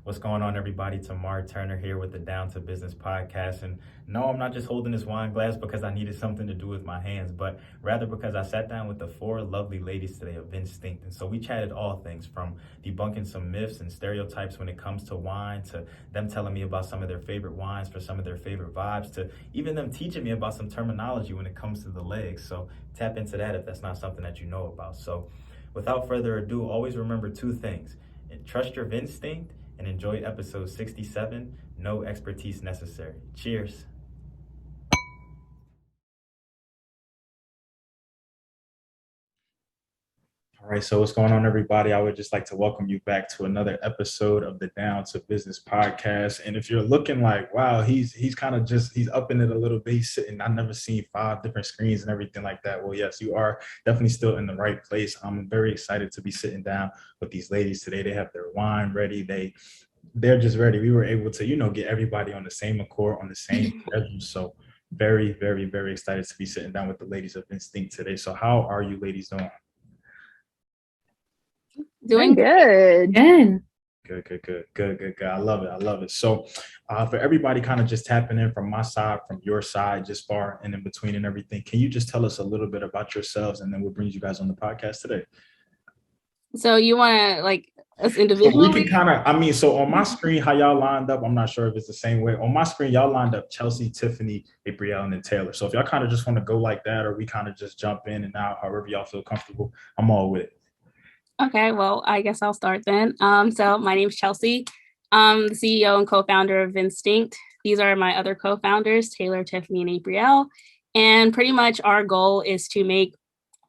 What's going on, everybody? Tamar Turner here with the Down to Business podcast. And no, I'm not just holding this wine glass because I needed something to do with my hands, but rather because I sat down with the four lovely ladies today of Vinstinct. And so we chatted all things from debunking some myths and stereotypes when it comes to wine, to them telling me about some of their favorite wines for some of their favorite vibes, to even them teaching me about some terminology when it comes to the legs. So tap into that if that's not something that you know about. So without further ado, always remember two things: trust your Vinstinct and enjoy episode 67, No Expertise Necessary. Cheers. All right, so what's going on, everybody? I would just like to welcome you back to another episode of the Down to Business podcast. And if you're looking like, wow, he's kind of just, he's upping it a little bit, he's sitting, I've never seen 5 different screens and everything like that. Well, yes, you are definitely still in the right place. I'm very excited to be sitting down with these ladies today. They have their wine ready. They're just ready. We were able to, get everybody on the same accord, on the same schedule. So very, very, very excited to be sitting down with the ladies of Instinct today. So how are you ladies doing? Doing good. Good. I love it. So for everybody kind of just tapping in from my side, from your side, just far and in between and everything, can you just tell us a little bit about yourselves and then what brings you guys on the podcast today? So you want to like us So individually? we can kind of, so on my screen, how y'all lined up, I'm not sure if it's the same way. On my screen, y'all lined up Chelsea, Tiffany, Apriele, and then Taylor. So if y'all kind of just want to go like that, or we kind of just jump in and out, however y'all feel comfortable, I'm all with it. Okay, well, I guess I'll start then. So my name's Chelsea. I'm the CEO and co-founder of Vinstinct. These are my other co-founders, Taylor, Tiffany, and Apriele. And pretty much our goal is to make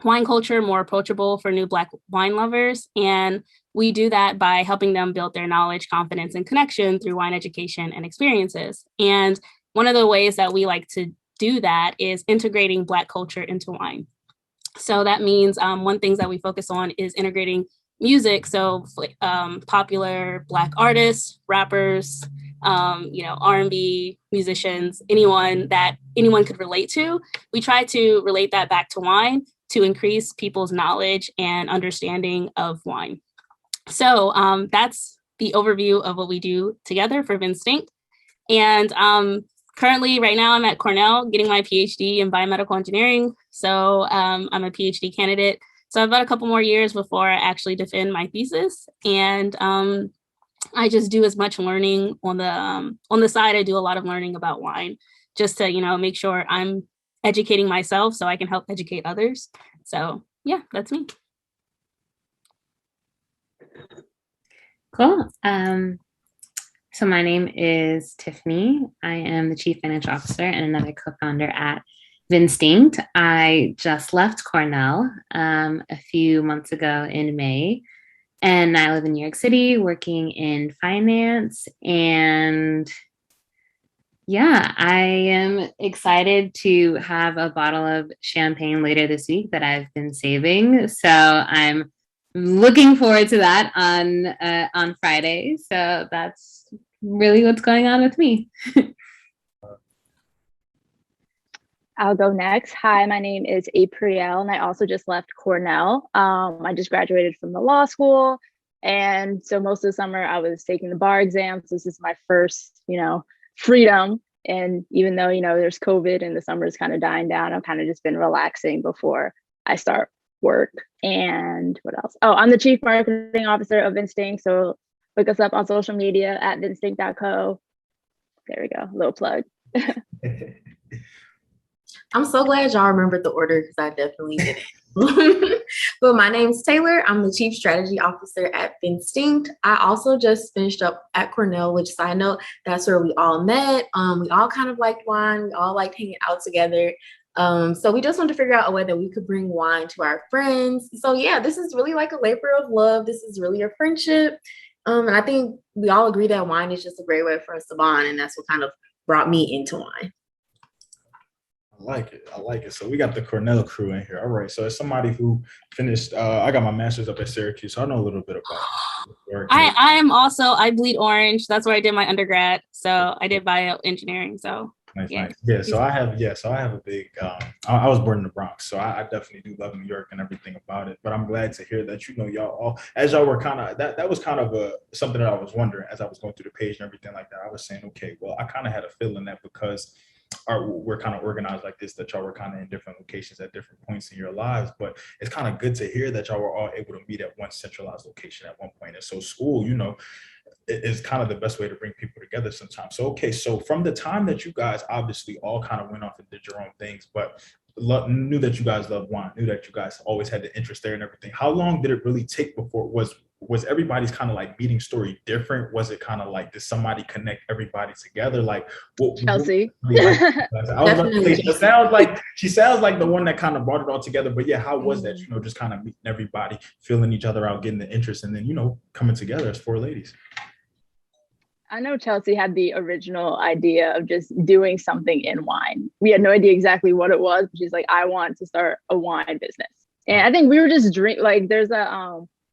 wine culture more approachable for new Black wine lovers. And we do that by helping them build their knowledge, confidence, and connection through wine education and experiences. And one of the ways that we like to do that is integrating Black culture into wine. So that means one thing that we focus on is integrating music. So popular Black artists, rappers, R&B musicians, anyone that anyone could relate to. We try to relate that back to wine to increase people's knowledge and understanding of wine. So that's the overview of what we do together for Vinstinct. And currently, right now, I'm at Cornell getting my PhD in biomedical engineering. So I'm a PhD candidate. So I've got a couple more years before I actually defend my thesis. And I just do as much learning on the side. I do a lot of learning about wine just to, make sure I'm educating myself so I can help educate others. So yeah, that's me. Cool. So my name is Tiffany. I am the Chief Financial Officer and another co-founder at Vinstinct. I just left Cornell a few months ago in May, and I live in New York City working in finance. And yeah, I am excited to have a bottle of champagne later this week that I've been saving. So I'm looking forward to that on Friday. So that's really what's going on with me. I'll go next. Hi, my name is Apriele, and I also just left Cornell. I just graduated from the law school, and so most of the summer I was taking the bar exams. This is my first, freedom. And even though, there's COVID and the summer is kind of dying down, I've kind of just been relaxing before I start work. And what else? Oh, I'm the Chief Marketing Officer of Vinstinct. So look us up on social media at vinstinct.co. There we go. Little plug. I'm so glad y'all remembered the order because I definitely didn't. But my name's Taylor. I'm the Chief Strategy Officer at Vinstinct. I also just finished up at Cornell, which, side note, that's where we all met. We all kind of liked wine. We all liked hanging out together. So we just wanted to figure out a way that we could bring wine to our friends. So yeah, this is really like a labor of love. This is really a friendship. And I think we all agree that wine is just a great way for us to bond. And that's what kind of brought me into wine. I like it. So we got the Cornell crew in here. All right. So as somebody who finished, I got my master's up at Syracuse, so I know a little bit about I bleed orange. That's where I did my undergrad. So I did bioengineering. So Nice, Yeah. nice. So I have a big. I was born in the Bronx, so I definitely do love New York and everything about it. But I'm glad to hear that y'all all, as y'all were kind of that was kind of something that I was wondering as I was going through the page and everything like that. I was saying, okay, well, I kind of had a feeling that because we're kind of organized like this, that y'all were kind of in different locations at different points in your lives. But it's kind of good to hear that y'all were all able to meet at one centralized location at one point. And so school, is kind of the best way to bring people together sometimes. So, okay, so from the time that you guys obviously all kind of went off and did your own things, but knew that you guys loved wine, knew that you guys always had the interest there and everything, how long did it really take before was everybody's kind of like meeting story different? Was it kind of like, did somebody connect everybody together? Like Chelsea. I was about to say, she sounds like the one that kind of brought it all together. But yeah, how was that? Just kind of meeting everybody, feeling each other out, getting the interest, and then coming together as four ladies. I know Chelsea had the original idea of just doing something in wine. We had no idea exactly what it was, but she's like, I want to start a wine business. And I think we were just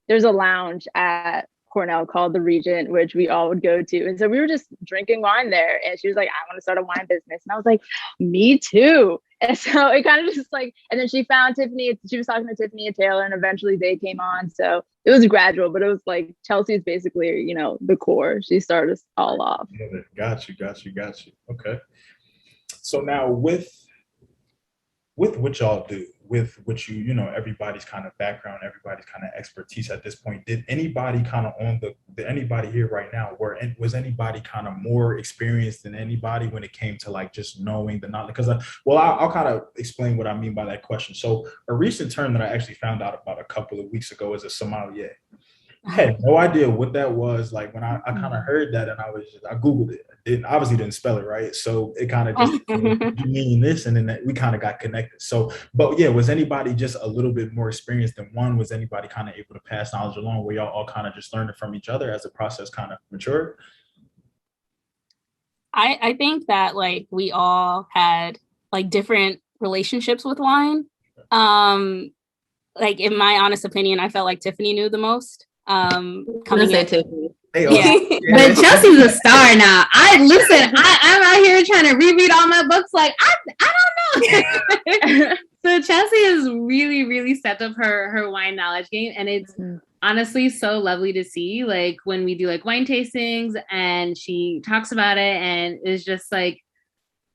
there's a lounge at Cornell called the Regent, which we all would go to. And so we were just drinking wine there. And she was like, I want to start a wine business. And I was like, me too. And so it kind of just like, and then she found Tiffany. She was talking to Tiffany and Taylor, and eventually they came on. So it was gradual, but it was like Chelsea's basically, the core. She started us all off. Got you. Okay. So now with what y'all do, with what everybody's kind of background, everybody's kind of expertise at this point, did anybody kind of did anybody here right now, was anybody kind of more experienced than anybody when it came to like just knowing the knowledge? Because I'll kind of explain what I mean by that question. So a recent term that I actually found out about a couple of weeks ago is a sommelier. I had no idea what that was. Like when I kind of heard that, and I Googled it. Obviously didn't spell it right. So it kind of just, you mean this? And then we kind of got connected. So, but yeah, was anybody just a little bit more experienced than one? Was anybody kind of able to pass knowledge along where y'all all kind of just learned from each other as the process kind of matured? I think that like we all had like different relationships with wine. Like in my honest opinion, I felt like Tiffany knew the most. Coming in. Tiffany. Yeah. But Chelsea's a star now. I'm out here trying to reread all my books. Like I don't know. So Chelsea has really, really stepped up her wine knowledge game, and it's honestly so lovely to see. Like when we do like wine tastings, and she talks about it, and it's just like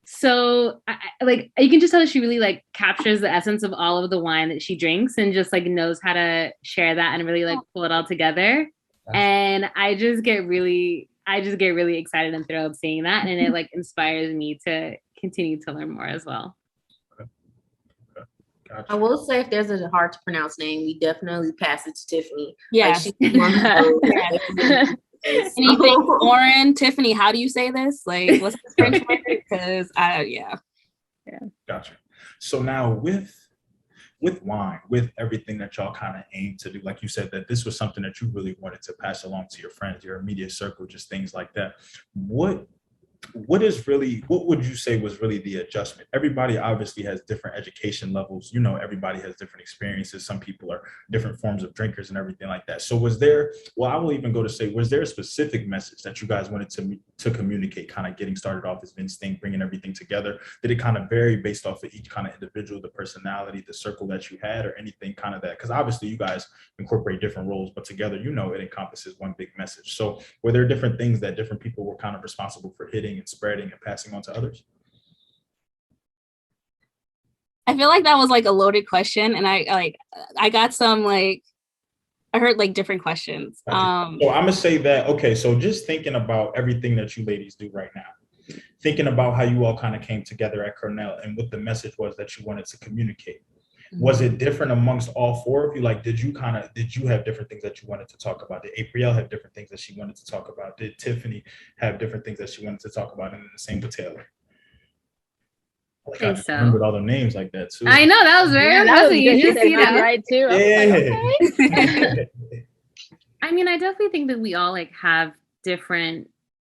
so. Like you can just tell that she really like captures the essence of all of the wine that she drinks, and just like knows how to share that and really like pull it all together. And I just get really excited and thrilled seeing that. And it like inspires me to continue to learn more as well. Okay. Gotcha. I will say if there's a hard to pronounce name, we definitely pass it to Tiffany. Yeah. Anything foreign? Tiffany, how do you say this? Like, what's the French word? Because yeah. Gotcha. So now with wine, with everything that y'all kind of aim to do, like you said, that this was something that you really wanted to pass along to your friends, your immediate circle, just things like that. What would you say was really the adjustment? Everybody obviously has different education levels. Everybody has different experiences. Some people are different forms of drinkers and everything like that. So I will even go to say, was there a specific message that you guys wanted to communicate, kind of getting started off as Vinstinct, bringing everything together? Did it kind of vary based off of each kind of individual, the personality, the circle that you had, or anything kind of that? Because obviously you guys incorporate different roles, but together, it encompasses one big message. So were there different things that different people were kind of responsible for hitting and spreading and passing on to others? I feel like that was like a loaded question, and I got some like I heard like different questions. So I'm gonna say that, okay, so just thinking about everything that you ladies do right now, thinking about how you all kind of came together at Cornell and what the message was that you wanted to communicate. Was it different amongst all four of you? Like, did you have different things that you wanted to talk about? Did Apriele have different things that she wanted to talk about? Did Tiffany have different things that she wanted to talk about? And then the same with Taylor. Like, I just remembered all the names like that too. I know, that was very impressive. You just see that right too. Yeah. Okay. I mean, I definitely think that we all like have different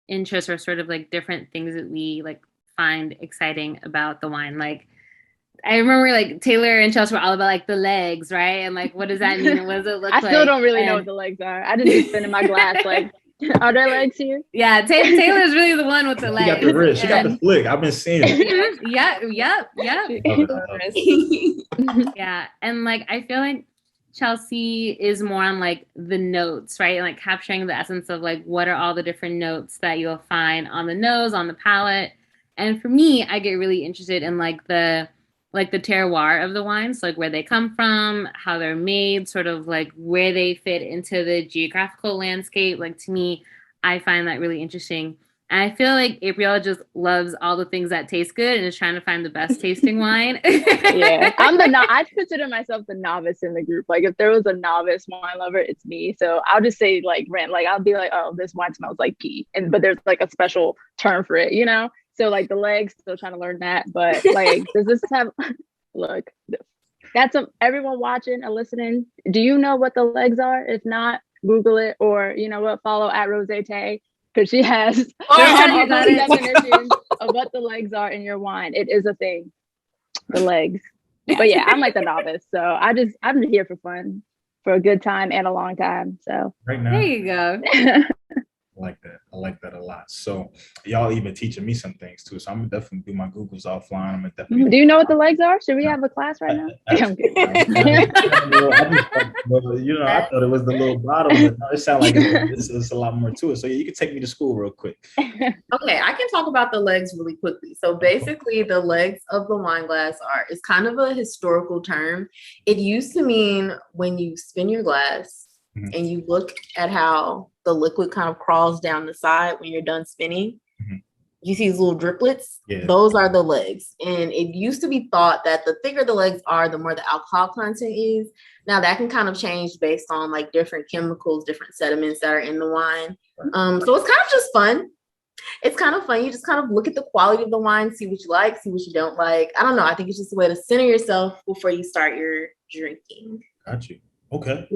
interests or sort of like different things that we like find exciting about the wine. Like I remember like Taylor and Chelsea were all about like the legs, right? And like, what does that mean? And what does it look like? I still don't really know what the legs are. I just spin in my glass like Are there legs here? Yeah, Taylor's really the one with the She legs. got the wrist. She got the flick. I've been seeing it. Yep. Love it, I love it. Yeah, and like I feel like Chelsea is more on like the notes, right? And like capturing the essence of like what are all the different notes that you'll find on the nose, on the palate. And for me, I get really interested in like the terroir of the wines, like where they come from, how they're made, sort of like where they fit into the geographical landscape. Like to me, I find that really interesting. And I feel like Apriele just loves all the things that taste good and is trying to find the best tasting wine. Yeah, I consider myself the novice in the group. Like if there was a novice wine lover, it's me. So I'll just say like I'll be like, oh, this wine smells like pee, but there's like a special term for it, you know. So like the legs, still trying to learn that. But like, does this have? Look, that's everyone watching and listening. Do you know what the legs are? If not, Google it, or you know what, follow at Rose Tay, because she has definitions of what the legs are in your wine. It is a thing, the legs. But yeah, I'm like the novice, so I'm here for fun, for a good time and a long time. So Right now, There you go. I like that a lot. So y'all even teaching me some things too. So I'm gonna definitely do my Googles offline. I'm gonna definitely. Do you know what the legs are? Should we have a class right now? I'm kidding. I thought it was the little bottle. But it sounded like it's a lot more to it. So yeah, you can take me to school real quick. Okay, I can talk about the legs really quickly. So basically, the legs of the wine glass is kind of a historical term. It used to mean when you spin your glass and you look at how the liquid kind of crawls down the side when you're done spinning. You see these little driplets. Yeah. Those are the legs. And it used to be thought that the thicker the legs are, the more the alcohol content is. Now that can kind of change based on like different chemicals, different sediments that are in the wine. So it's kind of just fun. It's kind of fun. You just kind of look at the quality of the wine, see what you like, see what you don't like. I don't know. I think it's just a way to center yourself before you start your drinking. Got you. Okay.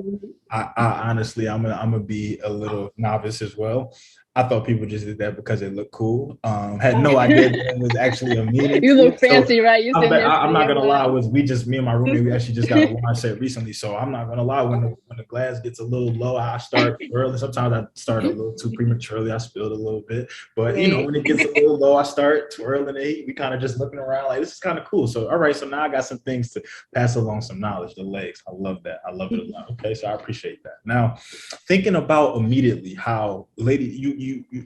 I honestly, I'm gonna be a little novice as well. I thought people just did that because it looked cool. Had no idea that it was actually a meaning. You look fancy, right? I'm not gonna lie. Me and my roommate. We actually just got a wine set recently, so I'm not gonna lie. When the glass gets a little low, I start early. Sometimes I start a little too prematurely. I spilled a little bit, but when it gets a little low, I start twirling it. We kind of just looking around like this is kind of cool. So all right, so now I got some things to pass along, some knowledge. The legs, I love that. I love it a lot. Okay, so I appreciate that. Now, thinking about immediately how, lady, you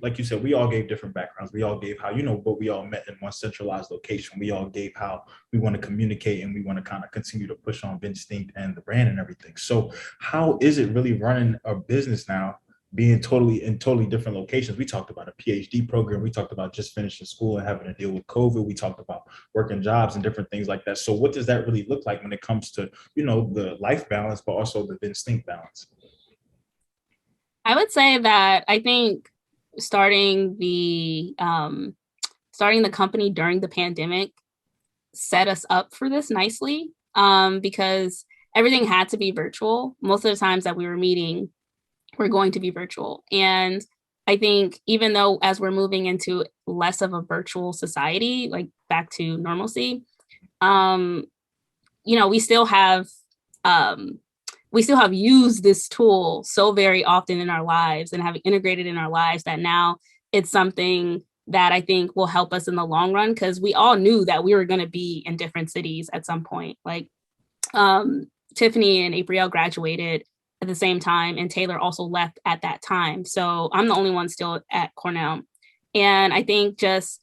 like you said, we all gave different backgrounds. We all gave how, but we all met in one centralized location. We all gave how we want to communicate and we want to kind of continue to push on Vinstinct and the brand and everything. So how is it really running a business now, being in totally different locations? We talked about a PhD program. We talked about just finishing school and having to deal with COVID. We talked about working jobs and different things like that. So what does that really look like when it comes to, the life balance, but also the Vinstinct balance? I would say that I think starting the company during the pandemic set us up for this nicely, because everything had to be virtual. Most of the times that we were meeting were going to be virtual. And I think even though as we're moving into less of a virtual society, like back to normalcy, we still have used this tool so very often in our lives and have integrated in our lives that now it's something that I think will help us in the long run, because we all knew that we were going to be in different cities at some point. Like Tiffany and Apriele graduated at the same time, and Taylor also left at that time. So I'm the only one still at Cornell. And I think just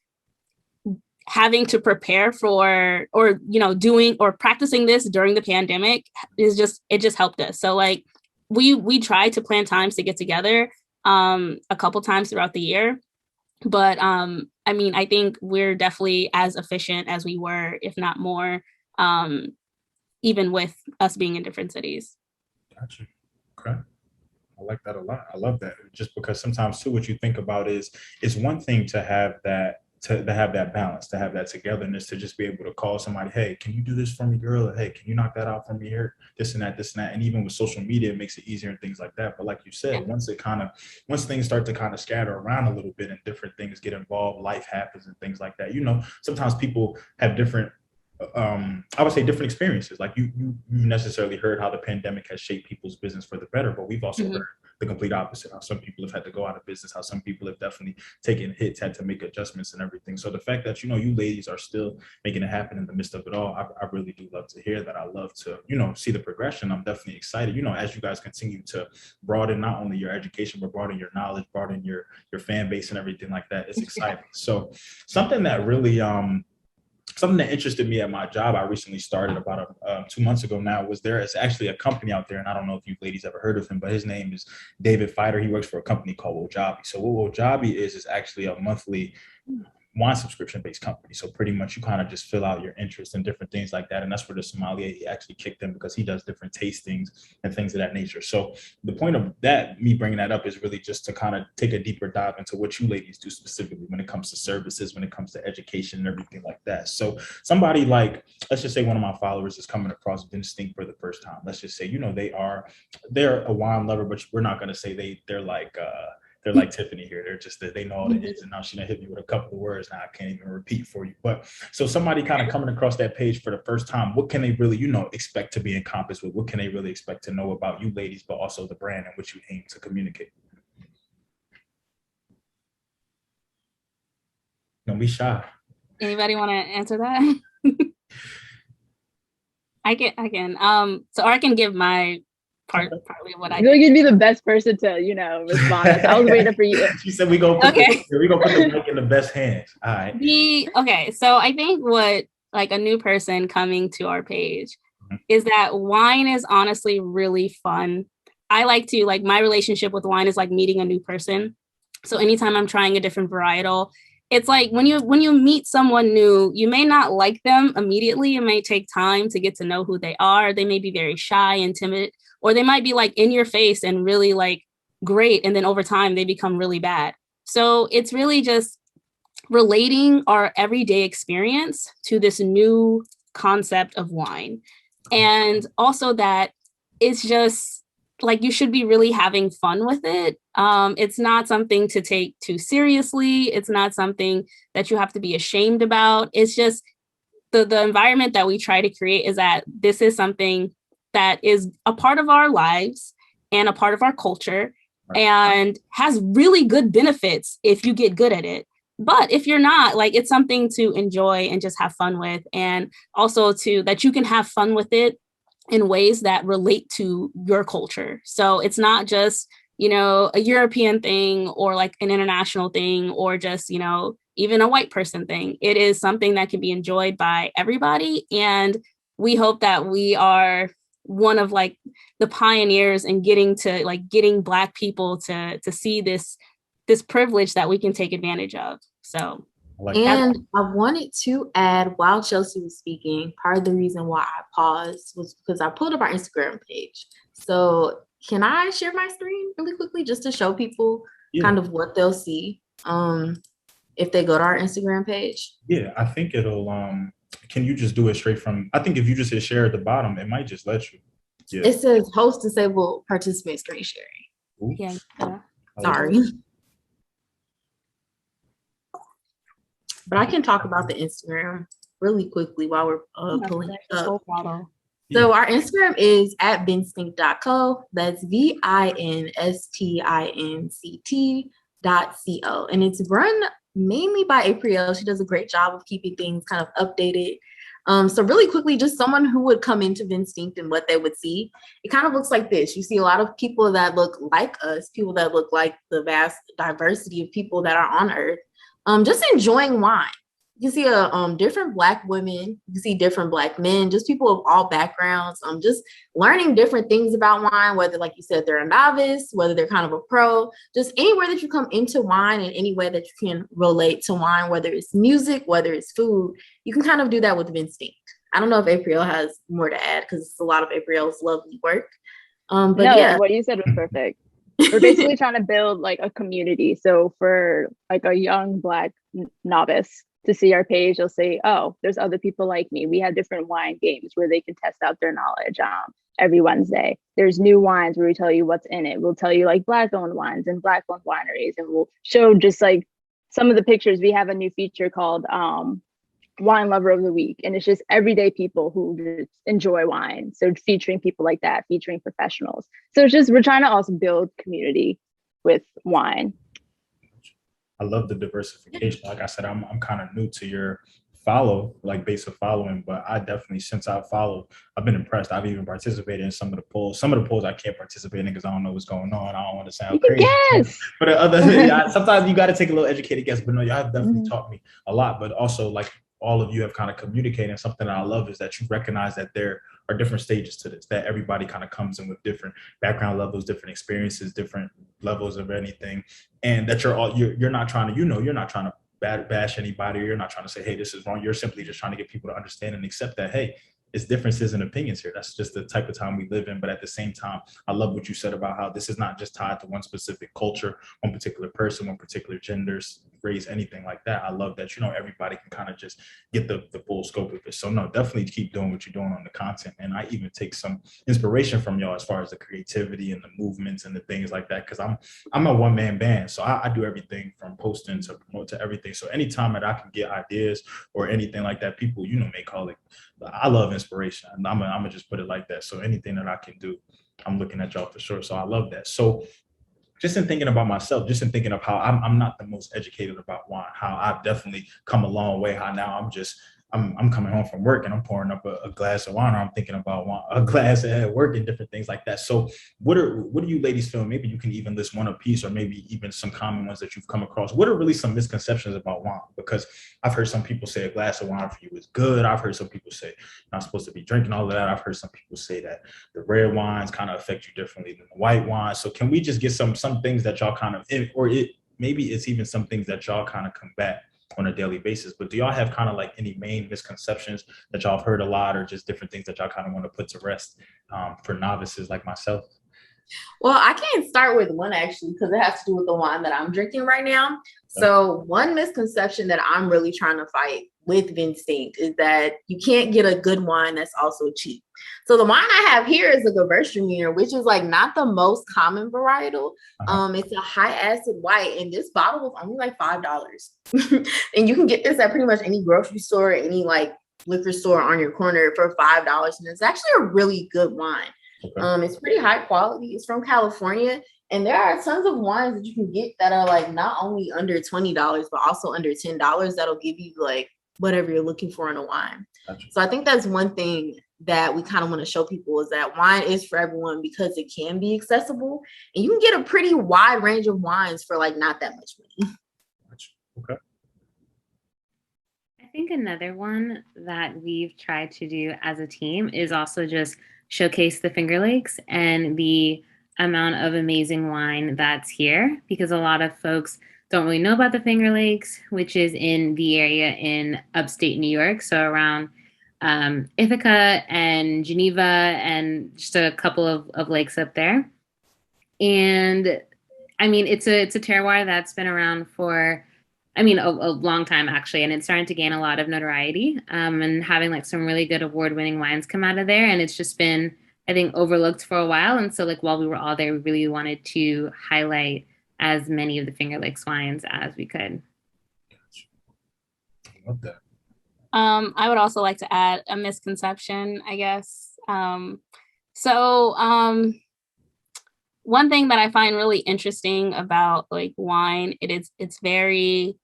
having to prepare for, or, doing or practicing this during the pandemic it just helped us. So like we tried to plan times to get together a couple times throughout the year. But I think we're definitely as efficient as we were, if not more, even with us being in different cities. Gotcha. Okay. I like that a lot. I love that. Just because sometimes too, what you think about is it's one thing to have that, to have that balance, to have that togetherness, to just be able to call somebody, hey, can you do this for me, girl? Or, hey, can you knock that out for me here? This and that, this and that. And even with social media, it makes it easier and things like that. But like you said, once things start to kind of scatter around a little bit and different things get involved, life happens and things like that. Sometimes people have different I would say different experiences. Like you necessarily heard how the pandemic has shaped people's business for the better, but we've also heard the complete opposite. How some people have had to go out of business, how some people have definitely taken hits, had to make adjustments and everything. So the fact that, you ladies are still making it happen in the midst of it all, I really do love to hear that. I love to, see the progression. I'm definitely excited, as you guys continue to broaden not only your education, but broaden your knowledge, broaden your fan base and everything like that. It's exciting. So something that really, something that interested me at my job, I recently started about 2 months ago now, was there is actually a company out there, and I don't know if you ladies ever heard of him, but his name is David Fighter. He works for a company called Wojabi. So what Wojabi is actually a monthly wine subscription based company. So pretty much you kind of just fill out your interest in different things like that. And that's where the sommelier, he actually kicked in, because he does different tastings and things of that nature. So the point of that, me bringing that up, is really just to kind of take a deeper dive into what you ladies do specifically when it comes to services, when it comes to education and everything like that. So somebody like, let's just say one of my followers is coming across Vinstinct for the first time. Let's just say, they're a wine lover, but we're not going to say they're like Tiffany here. They're just that they know all the ins and now. She done hit me with a couple of words now I can't even repeat for you. But so somebody kind of coming across that page for the first time, what can they really, expect to be encompassed with? What can they really expect to know about you ladies, but also the brand and what you aim to communicate? Don't be shy. Anybody want to answer that? I can. So I can give my partly what I feel like you'd be the best person to, respond. I was waiting for you. She said we go put the mic in the best hands. All right. Okay. So I think what, like, a new person coming to our page is that wine is honestly really fun. I like to, like, my relationship with wine is like meeting a new person. So anytime I'm trying a different varietal, it's like when you meet someone new, you may not like them immediately. It may take time to get to know who they are. They may be very shy and timid, or they might be like in your face and really like great. And then over time they become really bad. So it's really just relating our everyday experience to this new concept of wine. And also that it's just like, you should be really having fun with it. It's not something to take too seriously. It's not something that you have to be ashamed about. It's just the environment that we try to create is that this is something that is a part of our lives and a part of our culture and has really good benefits if you get good at it. But if you're not, like, it's something to enjoy and just have fun with. And also that you can have fun with it in ways that relate to your culture. So it's not just, a European thing or like an international thing or just, even a white person thing. It is something that can be enjoyed by everybody. And we hope that we are one of like the pioneers in getting Black people to see this privilege that we can take advantage of. So. And I wanted to add, while Chelsea was speaking, part of the reason why I paused was because I pulled up our Instagram page. So can I share my screen really quickly just to show people kind of what they'll see if they go to our Instagram page? Yeah, I think it'll, can you just do it straight from, I think if you just hit share at the bottom, it might just let you. Yeah. It says host disabled participant screen sharing. Yeah. Sorry. But I can talk about the Instagram really quickly while we're pulling it up. So our Instagram is at vinstinct.co. That's VINSTINCT.co. And it's run mainly by Apriele. She does a great job of keeping things kind of updated. So really quickly, just someone who would come into Vinstinct and what they would see. It kind of looks like this. You see a lot of people that look like us, people that look like the vast diversity of people that are on Earth. Just enjoying wine. You see different Black women, you see different Black men, just people of all backgrounds, just learning different things about wine, whether, like you said, they're a novice, whether they're kind of a pro, just anywhere that you come into wine in any way that you can relate to wine, whether it's music, whether it's food, you can kind of do that with Vinstinct. I don't know if Apriele has more to add because it's a lot of Apriele's lovely work. But no, yeah. What you said was perfect. We're basically trying to build like a community. So for like a young Black novice to see our page, they'll say, oh, there's other people like me. We have different wine games where they can test out their knowledge every Wednesday. There's new wines where we tell you what's in it. We'll tell you like Black owned wines and Black owned wineries. And we'll show just like some of the pictures. We have a new feature called wine lover of the week, and it's just everyday people who just enjoy wine. So featuring people like that, featuring professionals. So it's just, we're trying to also build community with wine. I love the diversification. Like I said, I'm kind of new to your base of following, but I definitely, since I've followed, I've been impressed. I've even participated in some of the polls. Some of the polls I can't participate in because I don't know what's going on. I don't want to sound crazy. Yes. But sometimes you got to take a little educated guess. But no, y'all have definitely taught me a lot. But also, like, all of you have kind of communicated. And something that I love is that you recognize that there are different stages to this, that everybody kind of comes in with different background levels, different experiences, different levels of anything. And that you're not trying to, you're not trying to bash anybody, or you're not trying to say, hey, this is wrong. You're simply just trying to get people to understand and accept that, hey, it's differences in opinions here. That's just the type of time we live in. But at the same time, I love what you said about how this is not just tied to one specific culture, one particular person, one particular gender, race, anything like that. I love that, everybody can kind of just get the full scope of it. So no, definitely keep doing what you're doing on the content. And I even take some inspiration from y'all as far as the creativity and the movements and the things like that. Cause I'm a one-man band. So I do everything from posting to promote to everything. So anytime that I can get ideas or anything like that, people, may call it, I love inspiration. I'm gonna just put it like that. So anything that I can do, I'm looking at y'all for sure. So I love that. So just in thinking about myself, just in thinking of how I'm not the most educated about wine, how I've definitely come a long way, how now I'm coming home from work and I'm pouring up a glass of wine, or I'm thinking about a glass at work and different things like that. So what do you ladies feel? Maybe you can even list one apiece, or maybe even some common ones that you've come across. What are really some misconceptions about wine? Because I've heard some people say a glass of wine for you is good. I've heard some people say you're not supposed to be drinking all of that. I've heard some people say that the red wines kind of affect you differently than the white wine. So can we just get some things that y'all kind of, maybe it's even some things that y'all kind of combat on a daily basis, but do y'all have kind of like any main misconceptions that y'all have heard a lot, or just different things that y'all kind of want to put to rest for novices like myself? Well, I can start with one actually, because it has to do with the wine that I'm drinking right now. So one misconception that I'm really trying to fight with Vinstinct is that you can't get a good wine that's also cheap. So the wine I have here is a Gewürztraminer, which is like not the most common varietal. It's a high acid white, and this bottle was only like $5. And you can get this at pretty much any grocery store, any like liquor store on your corner for $5. And it's actually a really good wine. Okay. It's pretty high quality. It's from California. And there are tons of wines that you can get that are like not only under $20, but also under $10 that'll give you like whatever you're looking for in a wine. Gotcha. So I think that's one thing that we kind of want to show people, is that wine is for everyone because it can be accessible, and you can get a pretty wide range of wines for like not that much money. Gotcha. Okay. I think another one that we've tried to do as a team is also just showcase the Finger Lakes and the amount of amazing wine that's here, because a lot of folks don't really know about the Finger Lakes, which is in the area in upstate New York. So around Ithaca and Geneva and just a couple of lakes up there. And I mean, it's a terroir that's been around for, a long time actually, and it's starting to gain a lot of notoriety, and having like some really good award-winning wines come out of there. And it's just been, I think, overlooked for a while. And so like while we were all there, we really wanted to highlight as many of the Finger Lakes wines as we could. I love that. I would also like to add a misconception, I guess. One thing that I find really interesting about like wine, it's very,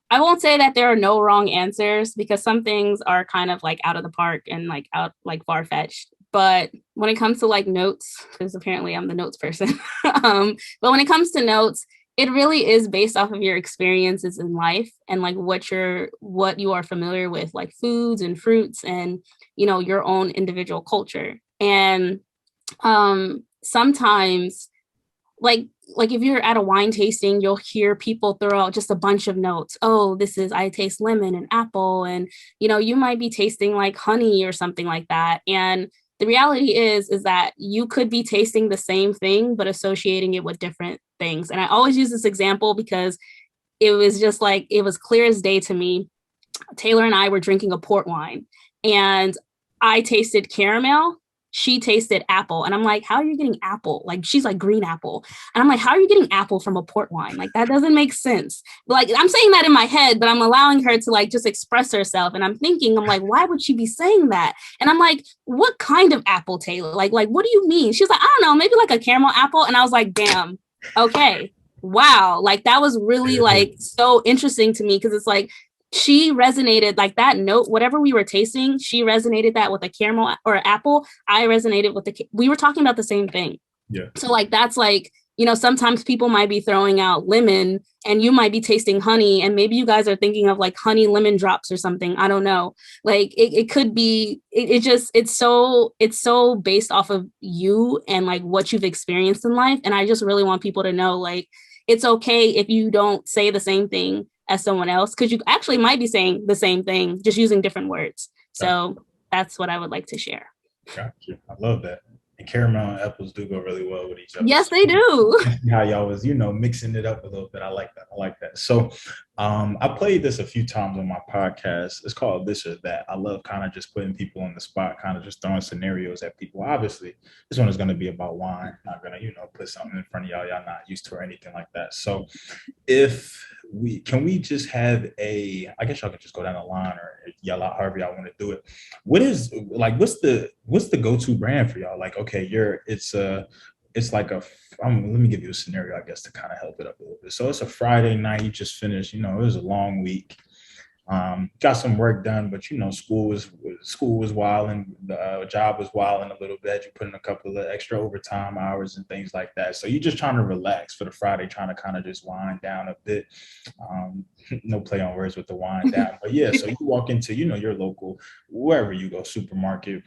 I won't say that there are no wrong answers, because some things are kind of like out of the park and like out like far-fetched. But when it comes to like notes, because apparently I'm the notes person, but when it comes to notes, it really is based off of your experiences in life and like what you are familiar with, like foods and fruits and, your own individual culture. And sometimes like if you're at a wine tasting, you'll hear people throw out just a bunch of notes. Oh, I taste lemon and apple. And, you might be tasting like honey or something like that. And the reality is that you could be tasting the same thing, but associating it with different things. And I always use this example because it was just like, it was clear as day to me. Taylor and I were drinking a port wine, and I tasted caramel she tasted apple. And I'm like, how are you getting apple? Like, she's like, green apple. And I'm like, how are you getting apple from a port wine? Like, that doesn't make sense. Like, I'm saying that in my head, but I'm allowing her to like just express herself. And I'm like, why would she be saying that? And I'm like, what kind of apple, Taylor? Like, what do you mean? She's like, I don't know, maybe like a caramel apple. And I was like, damn, okay. Wow. Like, that was really like so interesting to me, because it's like, she resonated like that note, whatever we were tasting, she resonated that with a caramel or apple. I resonated with we were talking about the same thing. Yeah. So like, that's like, you know, sometimes people might be throwing out lemon and you might be tasting honey, and maybe you guys are thinking of like honey lemon drops or something. I don't know. Like it could be, it's so based off of you and like what you've experienced in life. And I just really want people to know, like, it's okay if you don't say the same thing as someone else, because you actually might be saying the same thing, just using different words. So that's what I would like to share. Gotcha. I love that. And caramel and apples do go really well with each other. Yes, they do. How y'all was, mixing it up a little bit. I like that. So I played this a few times on my podcast. It's called This or That. I love kind of just putting people on the spot, kind of just throwing scenarios at people. Obviously, this one is going to be about wine. Not going to, put something in front of y'all not used to or anything like that. So can we just have I guess y'all can just go down the line or yell out however y'all want to do it. What's the go-to brand for y'all? Like, okay, let me give you a scenario, I guess, to kind of help it up a little bit. So it's a Friday night, you just finished, it was a long week. Got some work done, but school was wilding, the job was wilding a little bit. You put in a couple of extra overtime hours and things like that. So you're just trying to relax for the Friday, trying to kind of just wind down a bit. No play on words with the wind down, but yeah. So you walk into your local, wherever you go, supermarket,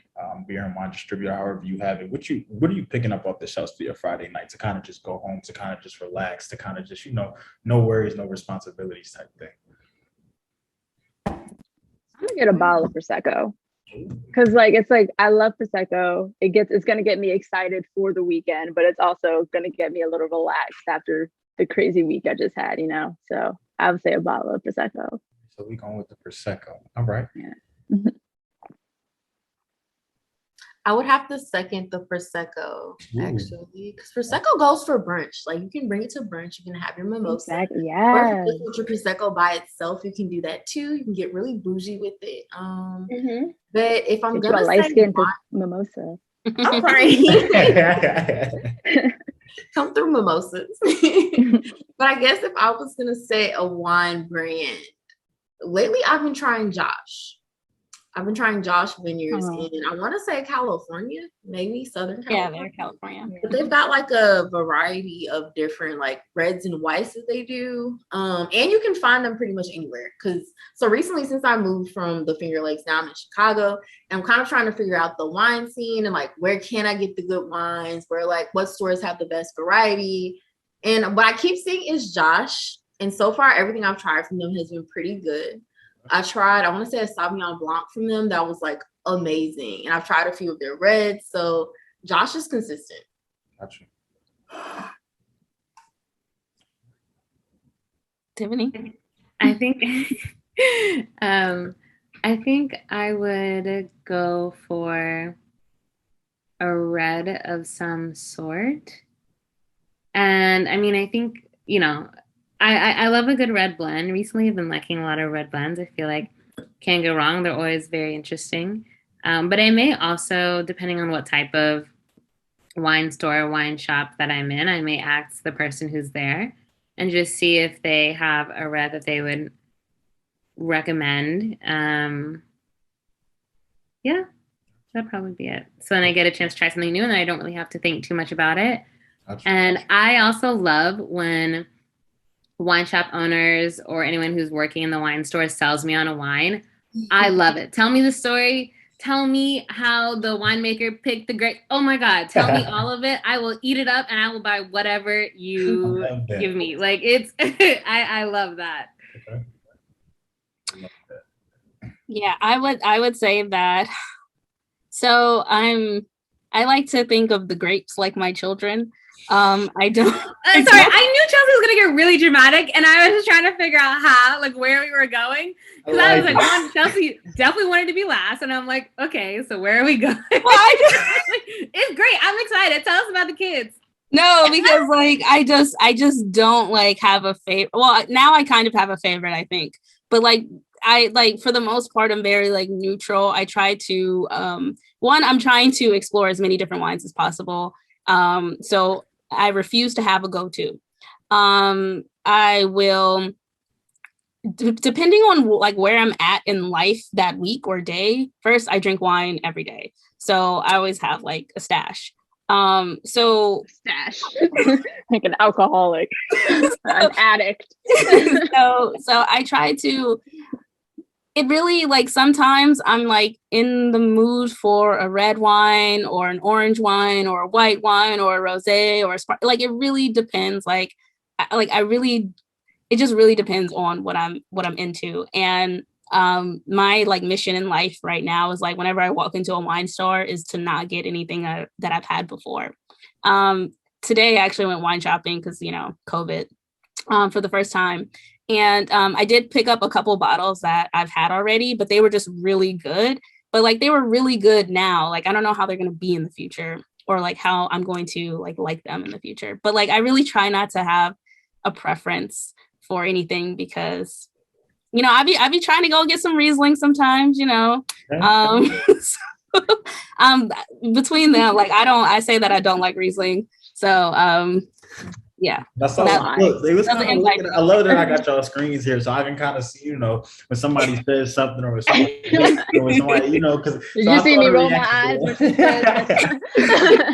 beer and wine distributor, however you have it. What are you picking up off the shelves for your Friday night to kind of just go home, to kind of just relax, to kind of just no worries, no responsibilities type thing? I'm gonna get a bottle of Prosecco, because it's like I love Prosecco. It's gonna get me excited for the weekend, but it's also gonna get me a little relaxed after the crazy week I just had, So I would say a bottle of Prosecco. So we going with the Prosecco. All right. Yeah. I would have to second the Prosecco, actually, because Prosecco goes for brunch. Like, you can bring it to brunch. You can have your mimosa. Exactly. Or Yeah. if you just want your Prosecco by itself, you can do that too. You can get really bougie with it. But if I'm gonna light say skin mimosa. I'm right. Come through mimosas. But I guess if I was gonna say a wine brand, lately I've been trying Josh. Vineyards, and I want to say California, maybe Southern California. Yeah, they're California. But they've got like a variety of different like reds and whites that they do. And you can find them pretty much anywhere. So recently, since I moved from the Finger Lakes, now I'm in Chicago, and I'm kind of trying to figure out the wine scene and like, where can I get the good wines? Where, like, what stores have the best variety? And what I keep seeing is Josh. And so far, everything I've tried from them has been pretty good. I want to say a Sauvignon Blanc from them that was like amazing. And I've tried a few of their reds. So Josh is consistent. Gotcha. Tiffany? I think I would go for a red of some sort. And I mean, I think, I love a good red blend. Recently, I've been liking a lot of red blends. I feel like can't go wrong. They're always very interesting. But I may also, depending on what type of wine store, wine shop that I'm in, I may ask the person who's there and just see if they have a red that they would recommend. Yeah, that'd probably be it. So then I get a chance to try something new, and then I don't really have to think too much about it. Gotcha. And I also love when wine shop owners or anyone who's working in the wine store sells me on a wine. I love it. Tell me the story. Tell me how the winemaker picked the grape. Oh my God. Tell me all of it. I will eat it up and I will buy whatever you give me. Like, it's, I love that. Okay. Yeah, I would say that. So I like to think of the grapes like my children. I don't. Sorry, I knew Chelsea was gonna get really dramatic, and I was just trying to figure out how, like, where we were going. Because I was like, Chelsea definitely wanted to be last, and I'm like, okay, so where are we going? It's great. I'm excited. Tell us about the kids. No, because like I just don't like have a favorite. Well, now I kind of have a favorite, I think, but like I like for the most part I'm very like neutral. I try to I'm trying to explore as many different wines as possible. So I refuse to have a go-to. I will depending on like where I'm at in life that week or day. First, I drink wine every day, so I always have like a stash. So Stash. Like an alcoholic, an addict. so I try to. It really like sometimes I'm like in the mood for a red wine or an orange wine or a white wine or a rosé or a like it really depends. It just really depends on what I'm into. And my like mission in life right now is like whenever I walk into a wine store is to not get anything that I've had before. Today I actually went wine shopping because COVID for the first time. And I did pick up a couple bottles that I've had already, but they were just really good. But like they were really good now. Like I don't know how they're going to be in the future or like how I'm going to like them in the future. But like I really try not to have a preference for anything because I be trying to go get some Riesling sometimes, between them, like I say that I don't like Riesling. So yeah. That's all. Look, they was kind of looking, I love that I got y'all screens here, so I can kind of see, when somebody says something or somebody, because did you see me roll my eyes?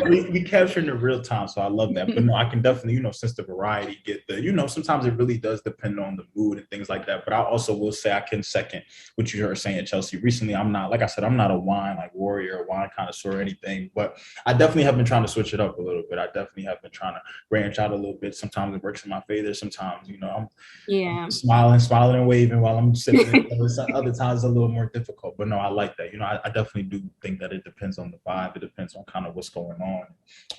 we capturing the real time, so I love that. But no, I can definitely, since the variety, get the, sometimes it really does depend on the mood and things like that. But I also will say I can second what you were saying, Chelsea. Recently, I'm not, like I said, I'm not a wine like warrior or wine connoisseur or anything, but I definitely have been trying to switch it up a little bit. I definitely have been trying to branch out a little bit. Sometimes it works in my favor. Sometimes, I'm smiling and waving while I'm sipping. Other times it's a little more difficult. But no, I like that. I definitely do think that it depends on the vibe. It depends on kind of what's going on,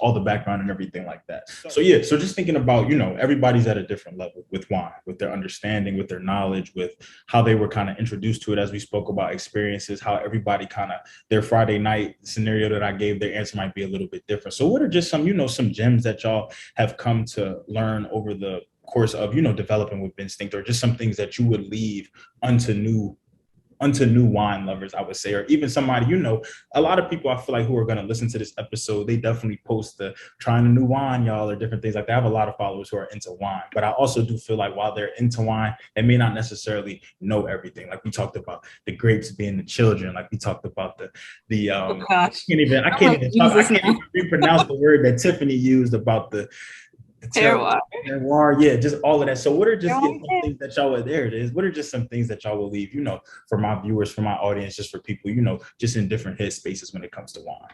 all the background and everything like that. So yeah, so just thinking about, everybody's at a different level with wine, with their understanding, with their knowledge, with how they were kind of introduced to it, as we spoke about experiences, how everybody kind of their Friday night scenario that I gave, their answer might be a little bit different. So what are just some, some gems that y'all have come to learn over the course of, developing with Vinstinct, or just some things that you would leave unto new wine lovers, I would say, or even somebody, a lot of people I feel like who are going to listen to this episode, they definitely post the trying a new wine, y'all, or different things like that. I have a lot of followers who are into wine, but I also do feel like while they're into wine, they may not necessarily know everything. Like we talked about the grapes being the children, like we talked about I can't even pronounce the word that Tiffany used about the terroir, yeah, just all of that. So what are just some things that y'all would, there it is. What are just some things that y'all will leave, for my viewers, for my audience, just for people, just in different head spaces when it comes to wine?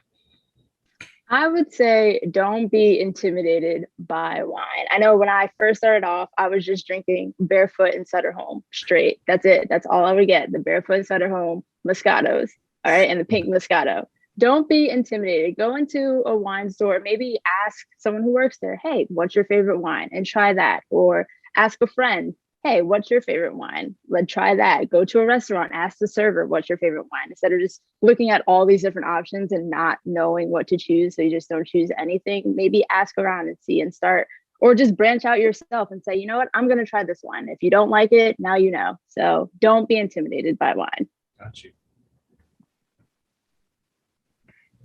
I would say don't be intimidated by wine. I know when I first started off, I was just drinking Barefoot and Sutter Home straight. That's it. That's all I would get. The Barefoot and Sutter Home Moscatos, all right, and the pink Moscato. Don't be intimidated. Go into a wine store, maybe ask someone who works there, hey, what's your favorite wine? And try that. Or ask a friend, hey, what's your favorite wine? Let's try that. Go to a restaurant, ask the server, what's your favorite wine? Instead of just looking at all these different options and not knowing what to choose, so you just don't choose anything, maybe ask around and see and start, or just branch out yourself and say, you know what, I'm going to try this one. If you don't like it, now you know. So don't be intimidated by wine. Got you.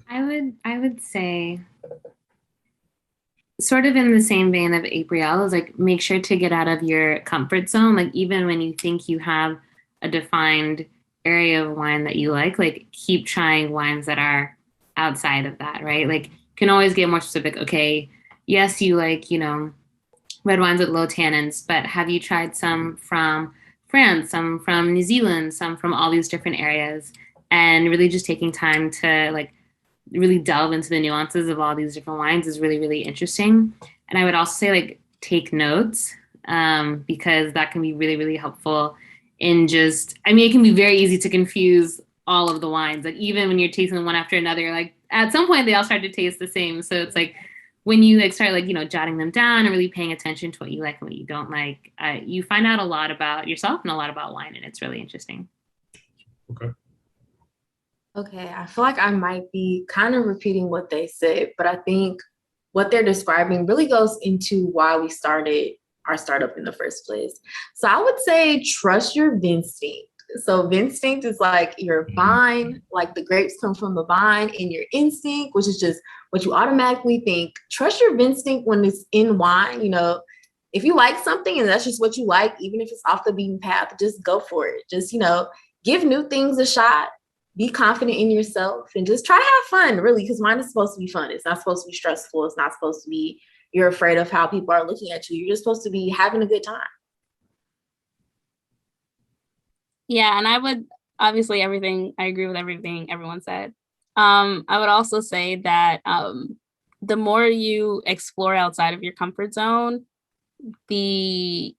I would say, sort of in the same vein of Apriele, is like make sure to get out of your comfort zone. Like even when you think you have a defined area of wine that you like keep trying wines that are outside of that, right? Like can always get more specific. Okay, yes, you like, red wines with low tannins, but have you tried some from France, some from New Zealand, some from all these different areas? And really just taking time to like really delve into the nuances of all these different wines is really, really interesting. And I would also say like take notes because that can be really, really helpful in just, it can be very easy to confuse all of the wines. Like even when you're tasting one after another, like at some point they all start to taste the same. So it's like when you like start like, jotting them down and really paying attention to what you like and what you don't like, you find out a lot about yourself and a lot about wine, and it's really interesting. Okay. Okay, I feel like I might be kind of repeating what they said, but I think what they're describing really goes into why we started our startup in the first place. So I would say trust your Vinstinct. So Vinstinct is like your vine, like the grapes come from the vine, and your instinct, which is just what you automatically think. Trust your Vinstinct when it's in wine. If you like something and that's just what you like, even if it's off the beaten path, just go for it. Just, give new things a shot. Be confident in yourself and just try to have fun, really, because wine is supposed to be fun. It's not supposed to be stressful. It's not supposed to be you're afraid of how people are looking at you. You're just supposed to be having a good time. Yeah, and I would I agree with everything everyone said. I would also say that the more you explore outside of your comfort zone, the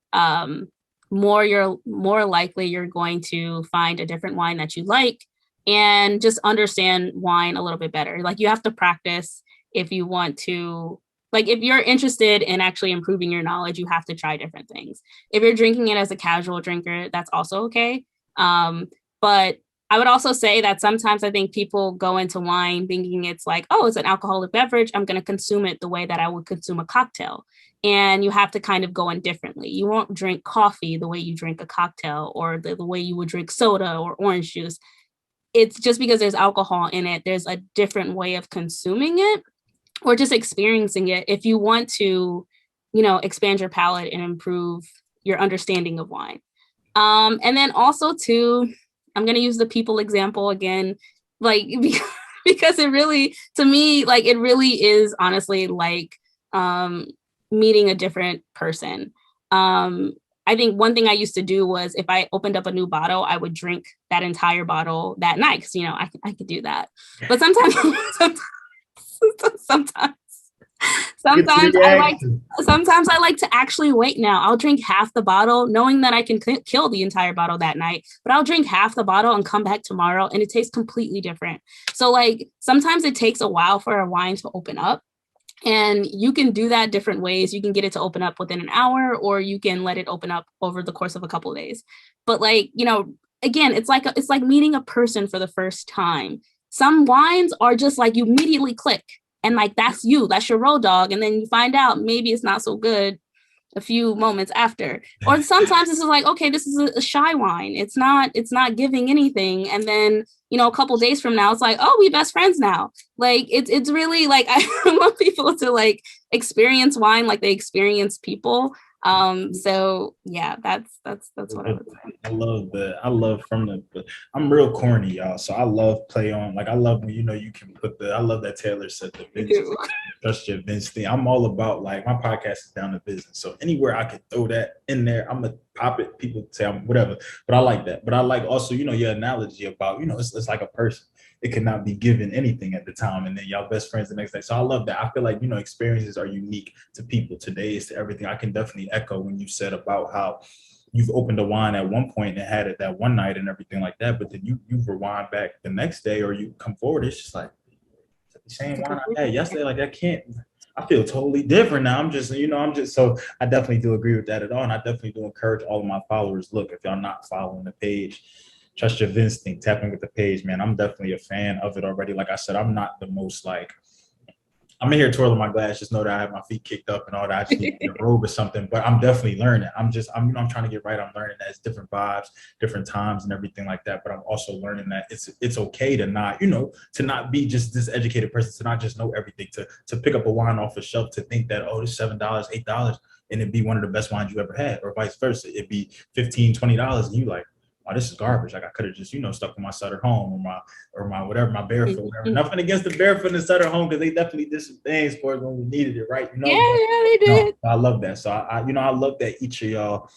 more likely you're going to find a different wine that you like and just understand wine a little bit better. Like, you have to practice if you want to, like, if you're interested in actually improving your knowledge, you have to try different things. If you're drinking it as a casual drinker, that's also okay. But I would also say that sometimes I think people go into wine thinking it's like, oh, it's an alcoholic beverage, I'm going to consume it the way that I would consume a cocktail. And you have to kind of go in differently. You won't drink coffee the way you drink a cocktail, or the way you would drink soda or orange juice. It's just because there's alcohol in it, there's a different way of consuming it or just experiencing it if you want to, expand your palate and improve your understanding of wine. And then also too, I'm going to use the people example again, like, because it really, to me, like, it really is honestly like meeting a different person. I think one thing I used to do was if I opened up a new bottle, I would drink that entire bottle that night because, I could do that. But sometimes, sometimes sometimes I like to actually wait now. I'll drink half the bottle knowing that I can kill the entire bottle that night, but I'll drink half the bottle and come back tomorrow and it tastes completely different. So like sometimes it takes a while for a wine to open up, and you can do that different ways. You can get it to open up within an hour, or you can let it open up over the course of a couple of days. But like, again, it's like meeting a person for the first time. Some wines are just like you immediately click. And like, that's your road dog. And then you find out maybe it's not so good a few moments after. Or sometimes this is like, okay, this is a shy wine. It's not giving anything. And then, a couple days from now, it's like, oh, we best friends now. Like, it's really like, I want people to like experience wine like they experience people. So yeah, that's what I would say. I love I'm real corny, y'all. So I love play on, like, I love when, you can I love that Taylor said the Vinstinct, trust your Vinstinct. I'm all about, like, my podcast is down to business. So anywhere I could throw that in there, I'm going to pop it. People say I'm whatever, but I like that. But I like also, your analogy about, it's like a person. It cannot be given anything at the time, and then y'all best friends the next day. So I love that. I feel like, experiences are unique to people. Today is to everything. I can definitely echo when you said about how you've opened a wine at one point and had it that one night and everything like that, but then you rewind back the next day or you come forward, it's just like the same wine I had yesterday. Like, I feel totally different now. I'm just so I definitely do agree with that at all. And I definitely do encourage all of my followers, look, if y'all not following the page, trust your Vinstinct, tapping with the page, man. I'm definitely a fan of it already. Like I said, I'm not the most like, I'm in here twirling my glass, just know that I have my feet kicked up and all that. I just need a robe or something, but I'm definitely learning. I'm trying to get right. I'm learning that it's different vibes, different times and everything like that. But I'm also learning that it's okay to not, to not be just this educated person, to not just know everything, to pick up a wine off a shelf, to think that, oh, this $7, $8, and it'd be one of the best wines you ever had, or vice versa. It'd be $15, $20, and you like, oh, this is garbage. Like, I could have just, stuck with my Sutter home or my whatever, my barefoot, whatever. Nothing against the barefoot and Sutter home, because they definitely did some things for us when we needed it, right? Yeah, they did. I love that. So I love that each of y'all.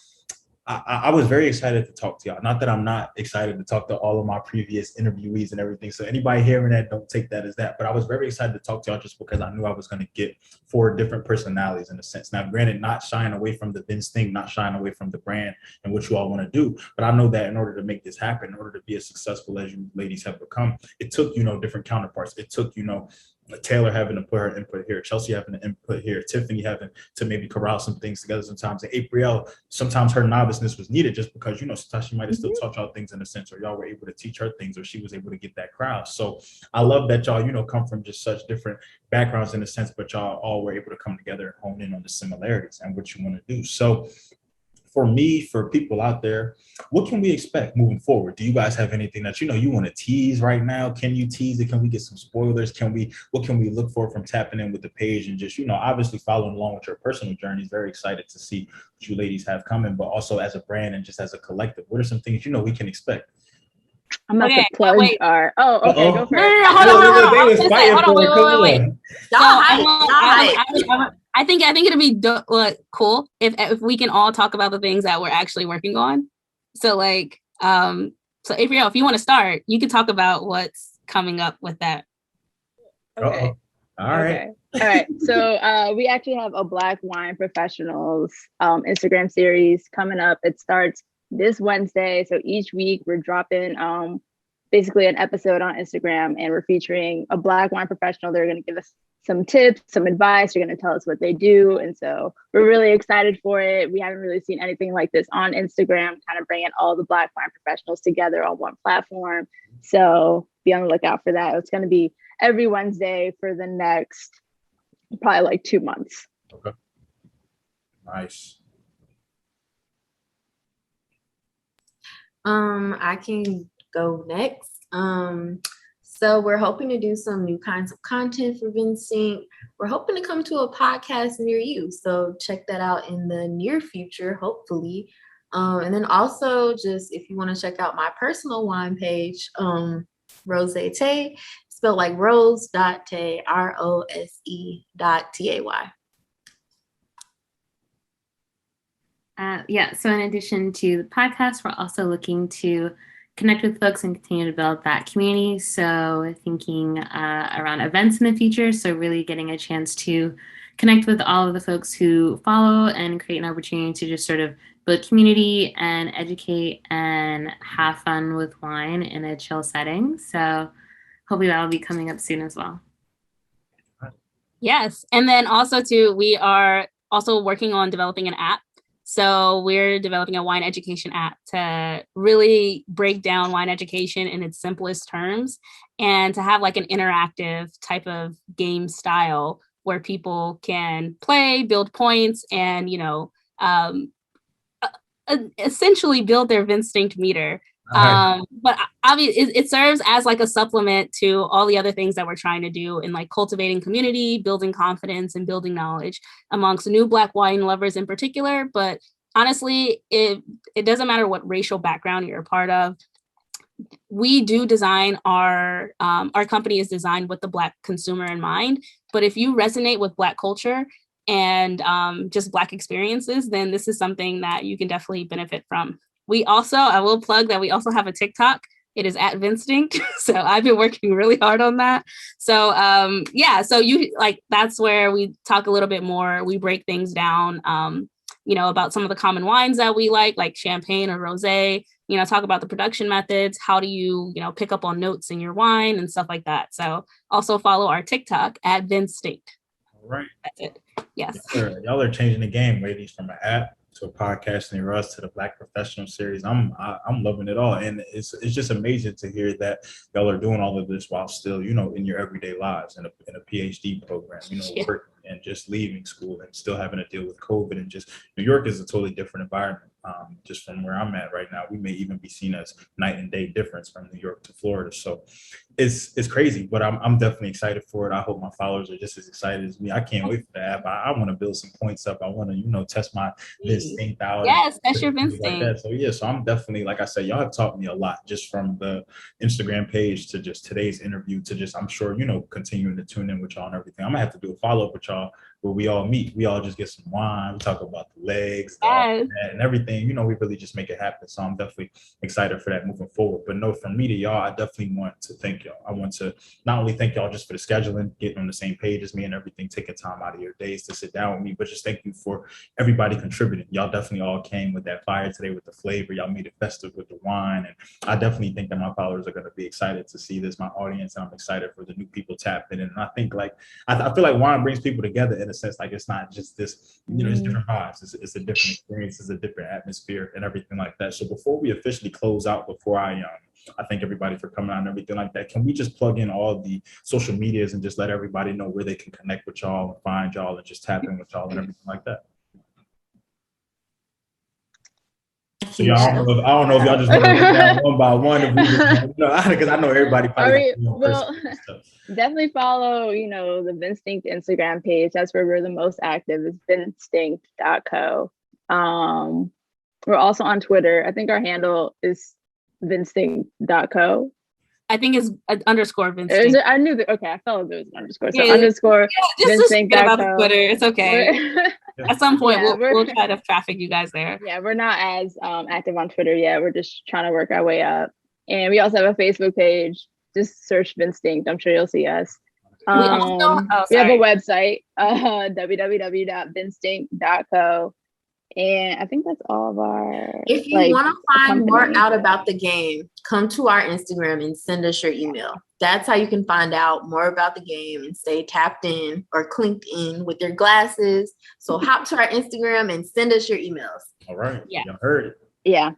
I was very excited to talk to y'all. Not that I'm not excited to talk to all of my previous interviewees and everything. So anybody hearing that, don't take that as that. But I was very excited to talk to y'all just because I knew I was going to get 4 different personalities in a sense. Now, granted, not shying away from the Vinstinct, not shying away from the brand and what you all want to do. But I know that in order to make this happen, in order to be as successful as you ladies have become, it took, different counterparts. It took, Taylor having to put her input here, Chelsea having to input here, Tiffany having to maybe corral some things together sometimes, and Apriele, sometimes her noviceness was needed just because, sometimes she might have still taught y'all things in a sense, or y'all were able to teach her things, or she was able to get that crowd. So I love that y'all, come from just such different backgrounds in a sense, but y'all all were able to come together and hone in on the similarities and what you want to do. So for me, for people out there, what can we expect moving forward? Do you guys have anything that you want to tease right now? Can you tease it? Can we get some spoilers? What can we look for from tapping in with the page and just obviously following along with your personal journeys? Very excited to see what you ladies have coming, but also as a brand and just as a collective, what are some things we can expect? I'm about to plug our. Oh, okay, go for it. No, hold on. They was fighting for it. Wait. So I think it'd be cool if we can all talk about the things that we're actually working on. So so Apriele, if you want to start, you can talk about what's coming up with that. Okay. All right. So we actually have a Black Wine Professionals Instagram series coming up. It starts this Wednesday. So each week we're dropping basically an episode on Instagram, and we're featuring a Black wine professional. They're going to give us some tips, some advice. They're going to tell us what they do. And so we're really excited for it. We haven't really seen anything like this on Instagram, kind of bringing all the Black wine professionals together on one platform. So be on the lookout for that. It's going to be every Wednesday for the next probably 2 months. Okay. Nice. I can go next. So we're hoping to do some new kinds of content for Vinstinct. We're hoping to come to a podcast near you. So check that out in the near future, hopefully. And then also just if you want to check out my personal wine page, Rose Tay, spelled like rose.tay, ROSE.TAY. So in addition to the podcast, we're also looking to connect with folks and continue to build that community. So thinking around events in the future. So really getting a chance to connect with all of the folks who follow and create an opportunity to just sort of build community and educate and have fun with wine in a chill setting. So hopefully that will be coming up soon as well. Yes. And then also too, we are also working on developing an app. So we're developing a wine education app to really break down wine education in its simplest terms and to have an interactive type of game style where people can play, build points, and, essentially build their Vinstinct meter. Right. But obviously it serves as a supplement to all the other things that we're trying to do in cultivating community, building confidence, and building knowledge amongst new Black wine lovers in particular. But honestly, it doesn't matter what racial background you're a part of. We do design our company is designed with the Black consumer in mind. But if you resonate with Black culture and just Black experiences, then this is something that you can definitely benefit from. I will plug that we also have a TikTok. It is at Vinstinct. So I've been working really hard on that. So so you that's where we talk a little bit more. We break things down, about some of the common wines that we like champagne or rosé, talk about the production methods. How do you, pick up on notes in your wine and stuff like that. So also follow our TikTok at Vinstinct. All right. That's it. Yes. Y'all are changing the game, ladies, from an app to a podcast near us to the Black Professional series. I'm loving it all, and it's just amazing to hear that y'all are doing all of this while still in your everyday lives in a PhD program, working and just leaving school and still having to deal with COVID, and just New York is a totally different environment. Just from where I'm at right now, we may even be seen as night and day difference from New York to Florida. So it's crazy, but I'm definitely excited for it. I hope my followers are just as excited as me. I can't wait for the app. I want to build some points up. I want to, test my Vinstinct out. Yes, that's your Vinstinct. So I'm definitely, like I said, y'all have taught me a lot just from the Instagram page to just today's interview to just, I'm sure, continuing to tune in with y'all and everything. I'm gonna have to do a follow-up with y'all where we all meet. We all just get some wine. We talk about the legs, Yes. and everything. You know, we really just make it happen. So I'm definitely excited for that moving forward. But no, from me to y'all, I definitely want to thank y'all. I want to not only thank y'all just for the scheduling, getting on the same page as me and everything, taking time out of your days to sit down with me, but just thank you for everybody contributing. Y'all definitely all came with that fire today, with the flavor. Y'all made it festive with the wine. And I definitely think that my followers are going to be excited to see this, my audience, and I'm excited for the new people tapping in. And I think like, I feel like wine brings people together in a sense. Like, it's not just this, you know, it's different vibes. It's a different experience. It's a different atmosphere and everything like that. So before we officially close out, before I thank everybody for coming out and everything like that, can we just plug in all the social medias and just let everybody know where they can connect with y'all and find y'all and just tap in with y'all and everything like that? So y'all, I don't know if y'all just want to run down one by one, if we just, because I know everybody probably definitely follow, the Vinstinct Instagram page. That's where we're the most active. It's vinstinct.co. We're also on Twitter. I think our handle is vinstinct.co. I think it's underscore Vinstinct. I knew that. Okay, I felt there was an underscore. So yeah, underscore just forget about the Twitter. It's okay. At some point, we'll try to traffic you guys there. Yeah, we're not as active on Twitter yet. We're just trying to work our way up. And we also have a Facebook page. Just search Vinstinct. I'm sure you'll see us. We have a website, www.vinstinct.co. And I think that's all of our. If you want to find more out about the game, come to our Instagram and send us your email. That's how you can find out more about the game and stay tapped in or clinked in with your glasses. So hop to our Instagram and send us your emails. All right. Yeah. You heard it. Yeah.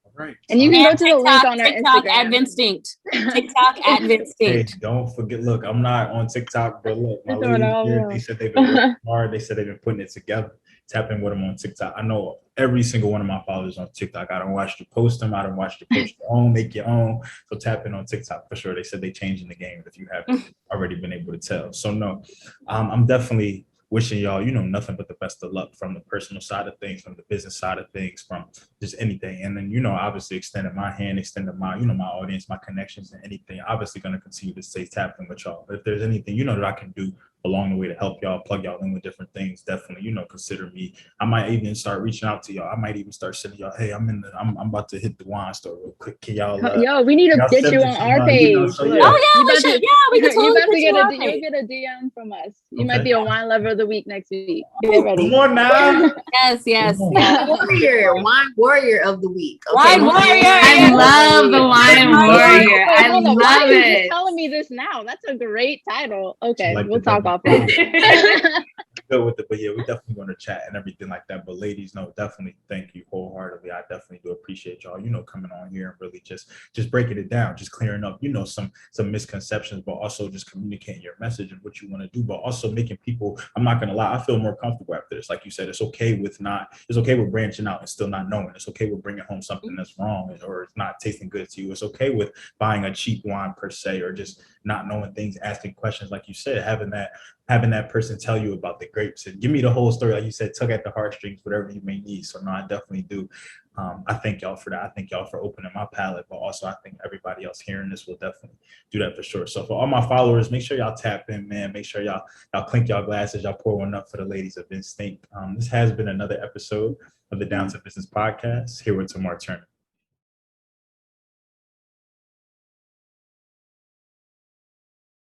All right. And you can go to the link on our TikTok Instagram. at Vinstinct. TikTok at Vinstinct. Hey, don't forget. Look, I'm not on TikTok, but look, my ladies here, they said they've been working hard. They said they've been putting it together. Tap in with them on TikTok. I know every single one of my followers on TikTok. I don't watch you post them. I don't watch you post your own, make your own. So tap in on TikTok for sure. They said they changing the game if you haven't already been able to tell. So no, I'm definitely wishing y'all, nothing but the best of luck from the personal side of things, from the business side of things, from just anything. And then, obviously extending my hand, extending my, my audience, my connections and anything. Obviously going to continue to stay tapped in with y'all. But if there's anything, that I can do along the way to help y'all, plug y'all in with different things, definitely, consider me. I might even start reaching out to y'all. I might even start sending y'all, hey, I'm about to hit the wine store real quick. Can y'all we need to get you on our page. So, yeah. We can totally you'll get a DM from us. You might be a wine lover of the week next week. Get ready. Come on now. yes. Wine warrior of the week. Okay? Wine warrior. I love the wine warrior. I love it. You're telling me this now. That's a great title. Okay, like we'll talk offline. Good with it, but yeah, we're definitely going to chat and everything like that. But ladies, no, definitely thank you wholeheartedly. I definitely do appreciate y'all, coming on here and really just breaking it down, just clearing up, some misconceptions, but also just communicating your message and what you want to do, but also making people. I'm not going to lie, I feel more comfortable after this. Like you said, it's okay with branching out and still not knowing. It's okay with bringing home something that's wrong or it's not tasting good to you. It's okay with buying a cheap wine per se, or just not knowing things, asking questions, like you said, having that person tell you about the grapes and give me the whole story, like you said, tug at the heartstrings, whatever you may need. So no, I definitely do. I thank y'all for that. I thank y'all for opening my palette, but also I think everybody else hearing this will definitely do that for sure. So for all my followers, make sure y'all tap in, man. Make sure y'all clink y'all glasses, y'all pour one up for the ladies of Vinstinct. This has been another episode of the Down to Business podcast here with Tamar Turner.